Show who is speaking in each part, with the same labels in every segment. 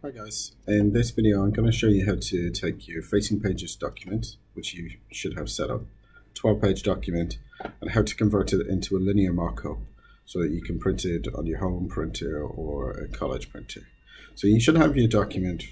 Speaker 1: Hi guys, in this video I'm going to show you how to take your Facing Pages document, which you should have set up, 12-page document, and how to convert it into a linear mockup so that you can print it on your home printer or a college printer. So you should have your document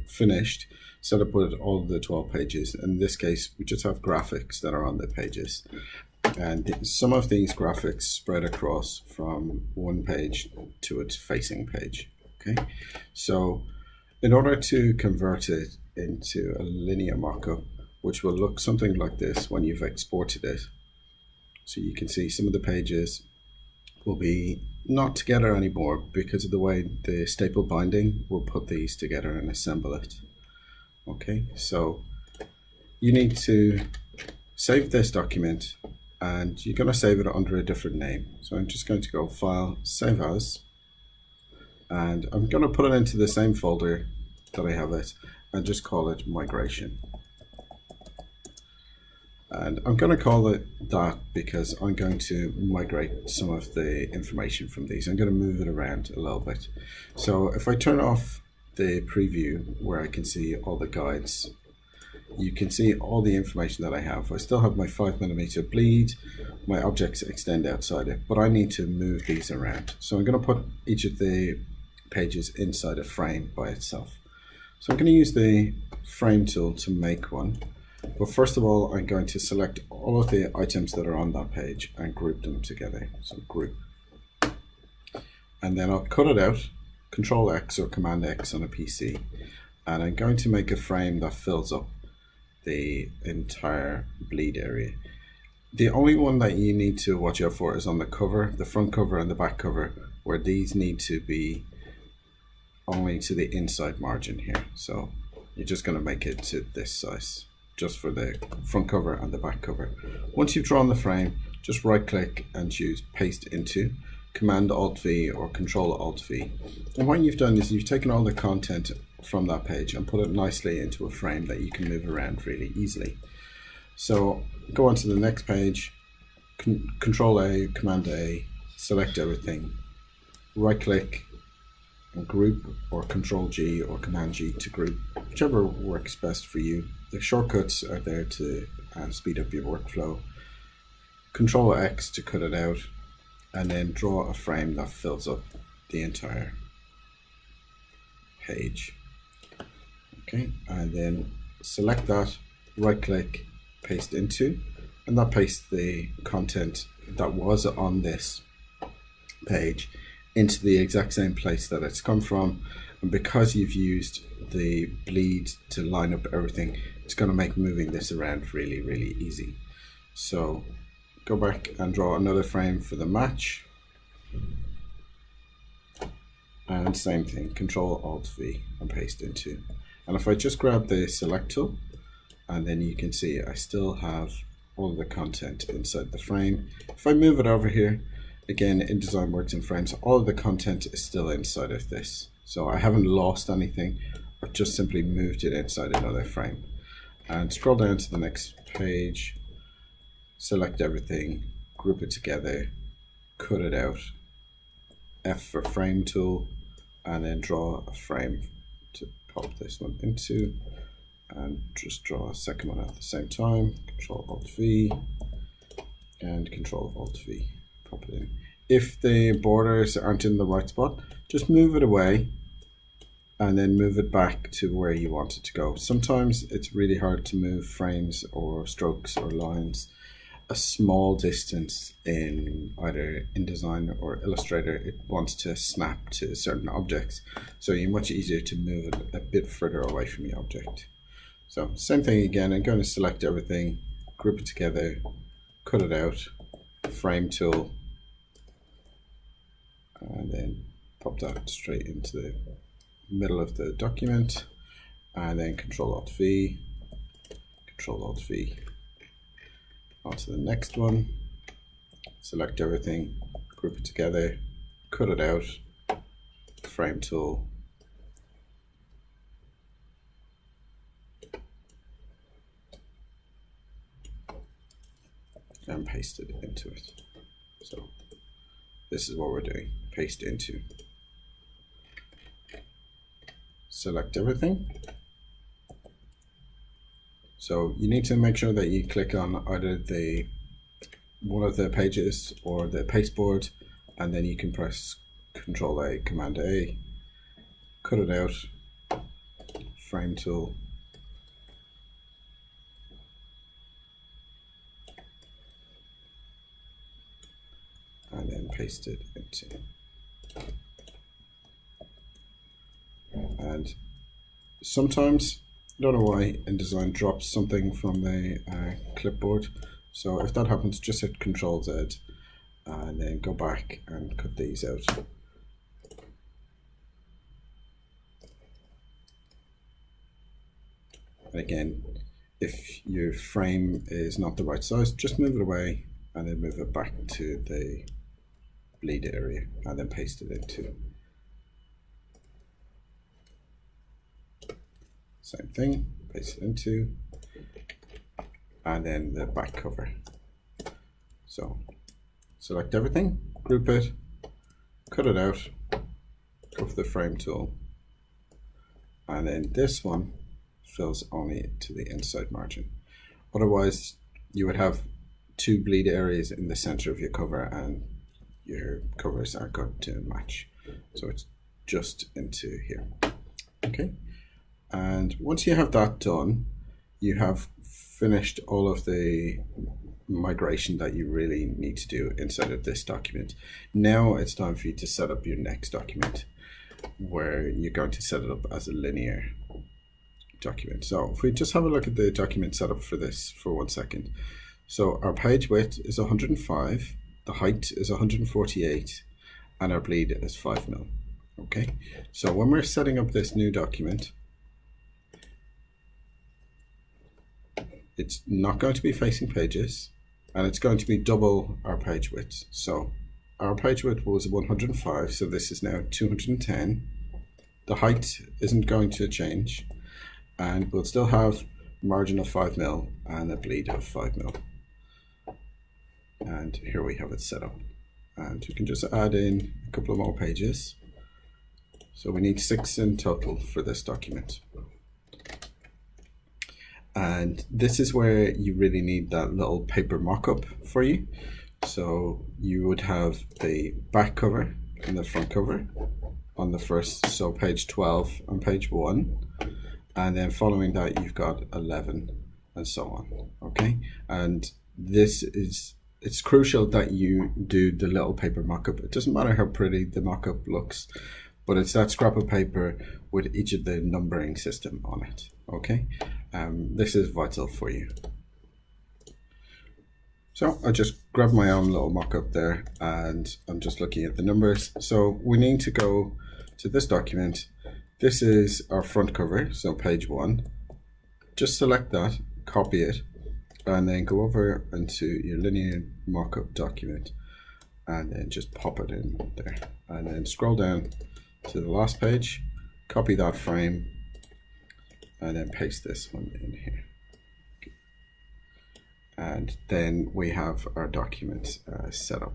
Speaker 1: finished, set up with all the 12 pages. In this case, we just have graphics that are on the pages. And some of these graphics spread across from one page to its facing page. Okay, so in order to convert it into a linear mockup, which will look something like this when you've exported it, so you can see some of the pages will be not together anymore because of the way the staple binding will put these together and assemble it. Okay, so you need to save this document, and you're going to save it under a different name. So I'm just going to go File, Save As, and I'm going to put it into the same folder that I have it and just call it Migration. And I'm going to call it that because I'm going to migrate some of the information from these. I'm going to move it around a little bit. So if I turn off the preview where I can see all the guides, you can see all the information that I have. I still have my 5mm bleed, my objects extend outside it, but I need to move these around. So I'm going to put each of the pages inside a frame by itself. So I'm going to use the frame tool to make one. But first of all, I'm going to select all of the items that are on that page and group them together. So group. And then I'll cut it out, Control X or Command X on a PC. And I'm going to make a frame that fills up the entire bleed area. The only one that you need to watch out for is on the cover, the front cover and the back cover, where these need to be only to the inside margin here. So you're just going to make it to this size, just for the front cover and the back cover. Once you've drawn the frame, just right click and choose Paste Into, Command Alt V or Control Alt V. And what you've done is you've taken all the content from that page and put it nicely into a frame that you can move around really easily. So go on to the next page, Control A, Command A, select everything, right click and group, or Control G or Command G to group, whichever works best for you. The shortcuts are there to speed up your workflow. Control X to cut it out, and then draw a frame that fills up the entire page. Okay, and then select that, right click, paste into, and that pastes the content that was on this page into the exact same place that it's come from. And because you've used the bleed to line up everything, it's going to make moving this around really easy. So go back and draw another frame for the match, and same thing, Control Alt V and paste into. And if I just grab the select tool, and then you can see I still have all the content inside the frame. If I move it over here, again, InDesign works in frames, all of the content is still inside of this. So I haven't lost anything, I've just simply moved it inside another frame. And scroll down to the next page, select everything, group it together, cut it out, F for frame tool, and then draw a frame to pop this one into, and just draw a second one at the same time, Control Alt V, and Control Alt V, pop it in. If the borders aren't in the right spot, just move it away and then move it back to where you want it to go. Sometimes it's really hard to move frames or strokes or lines a small distance in either InDesign or Illustrator. It wants to snap to certain objects, so you're much easier to move it a bit further away from the object. So same thing again, I'm going to select everything, group it together, cut it out, frame tool, and then pop that straight into the middle of the document, and then Control Alt V, Control Alt V. On to the next one, select everything, group it together, cut it out, frame tool, and paste it into it. So this is what we're doing, paste into. select everything. So you need to make sure that you click on either one of the pages or the pasteboard, and then you can press Control A, Command A, cut it out, frame tool, and then paste it into. And sometimes, I don't know why InDesign drops something from the clipboard. So if that happens, just hit Control Z and then go back and cut these out. And again, if your frame is not the right size, just move it away and then move it back to the bleed area and then paste it into. Same thing, paste it into, and then the back cover. So select everything, group it, cut it out, go for the frame tool, and then this one fills only to the inside margin. Otherwise, you would have two bleed areas in the center of your cover and your covers aren't going to match. So it's just into here. Okay. And once you have that done, you have finished all of the migration that you really need to do inside of this document. Now it's time for you to set up your next document, where you're going to set it up as a linear document. So if we just have a look at the document setup for this for 1 second. So our page width is 105, the height is 148, and our bleed is 5 mil. Okay, so when we're setting up this new document, it's not going to be facing pages, and it's going to be double our page width. So our page width was 105, so this is now 210. The height isn't going to change, and we'll still have margin of 5 mil and a bleed of 5 mil. And here we have it set up. And we can just add in a couple of more pages. So we need 6 in total for this document. And this is where you really need that little paper mock-up for you. So you would have the back cover and the front cover on the first, so page 12 and page 1. And then following that, you've got 11 and so on. Okay. And this is, it's crucial that you do the little paper mock-up. It doesn't matter how pretty the mock-up looks, but it's that scrap of paper with each of the numbering system on it. Okay. This is vital for you. So I just grabbed my own little mock-up there, and I'm just looking at the numbers. So we need to go to this document. This is our front cover, so page 1. Just select that, copy it, and then go over into your linear mock-up document, and then just pop it in there. And then scroll down to the last page, copy that frame, and then paste this one in here. And then we have our document set up.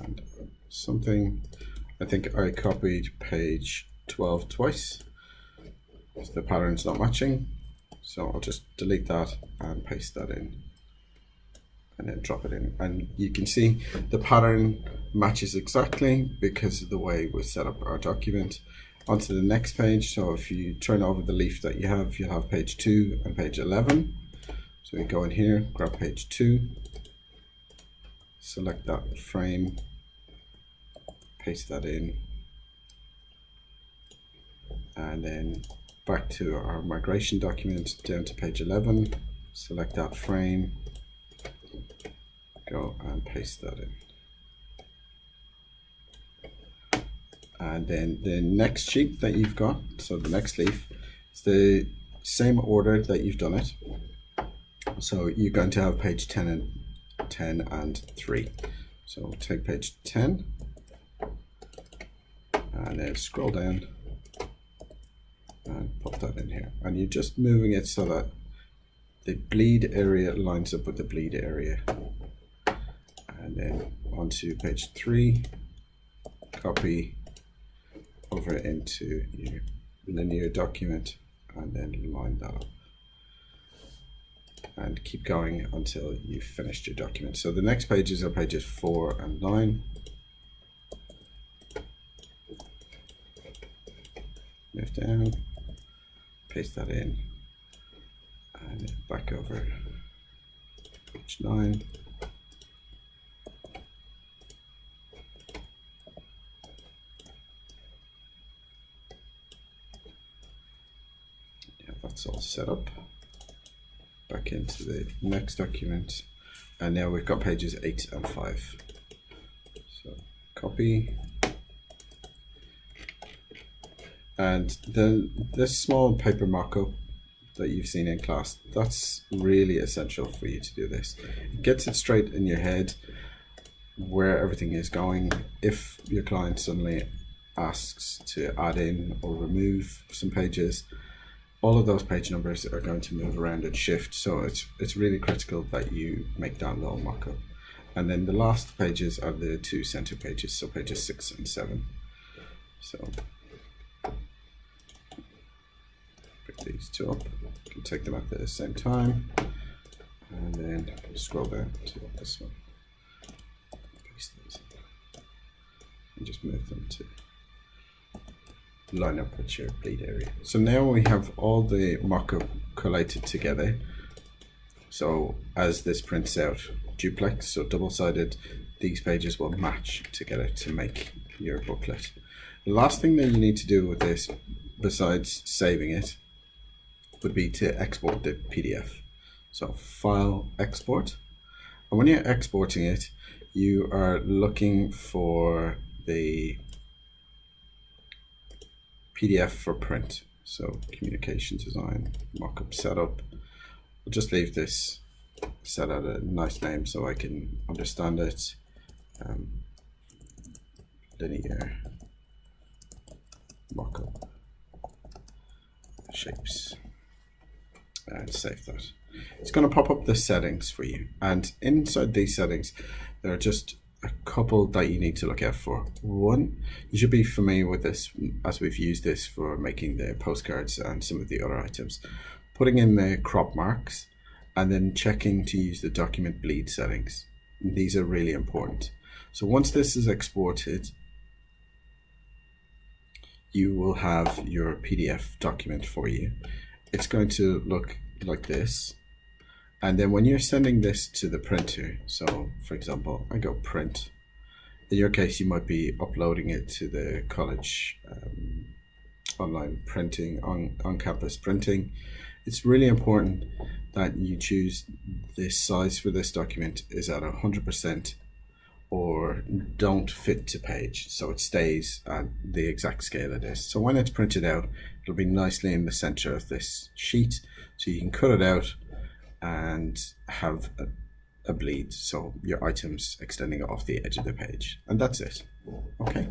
Speaker 1: And something, I think I copied page 12 twice. So the pattern's not matching. So I'll just delete that and paste that in. And then drop it in. And you can see the pattern matches exactly because of the way we set up our document. Onto the next page. So if you turn over the leaf that you have, you'll have page 2 and page 11. So we go in here, grab page 2, select that frame, paste that in, and then back to our migration document, down to page 11, select that frame, go and paste that in. And then the next sheet that you've got, so the next leaf, it's the same order that you've done it. So you're going to have page 10 and 3. So take page 10 and then scroll down and pop that in here. And you're just moving it so that the bleed area lines up with the bleed area. And then onto page 3, copy over into your linear document and then line that up. And keep going until you've finished your document. So the next pages are pages 4 and 9. Move down, paste that in, and back over page 9. Yeah, that's all set up. Back into the next document, and now we've got pages 8 and 5. So copy, and this small paper mock-up that you've seen in class, that's really essential for you to do this. It gets it straight in your head where everything is going. If your client suddenly asks to add in or remove some pages, all of those page numbers are going to move around and shift, so it's really critical that you make that little mock-up. And then the last pages are the 2 center pages, so pages 6 and 7. So pick these 2 up, you can take them at the same time, and then scroll down to this one, paste those in, and just move them to line up with your bleed area. So now we have all the mock-up collated together. So as this prints out duplex, so double-sided, these pages will match together to make your booklet. The last thing that you need to do with this, besides saving it, would be to export the PDF. So File, Export. And when you're exporting it, you are looking for the PDF for print. So communication design, mockup setup. I'll just leave this set at a nice name so I can understand it. Linear mockup shapes, and save that. It's going to pop up the settings for you, and inside these settings there are just a couple that you need to look out for. One, you should be familiar with this as we've used this for making the postcards and some of the other items. Putting in the crop marks and then checking to use the document bleed settings. These are really important. So once this is exported, you will have your PDF document for you. It's going to look like this. And then when you're sending this to the printer, so for example, I go print. In your case, you might be uploading it to the college online printing, on-campus printing. It's really important that you choose the size for this document is at 100% or don't fit to page, so it stays at the exact scale it is. So when it's printed out, it'll be nicely in the center of this sheet, so you can cut it out and have a bleed, so your items extending off the edge of the page. And that's it. Okay.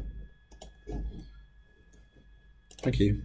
Speaker 1: Thank you.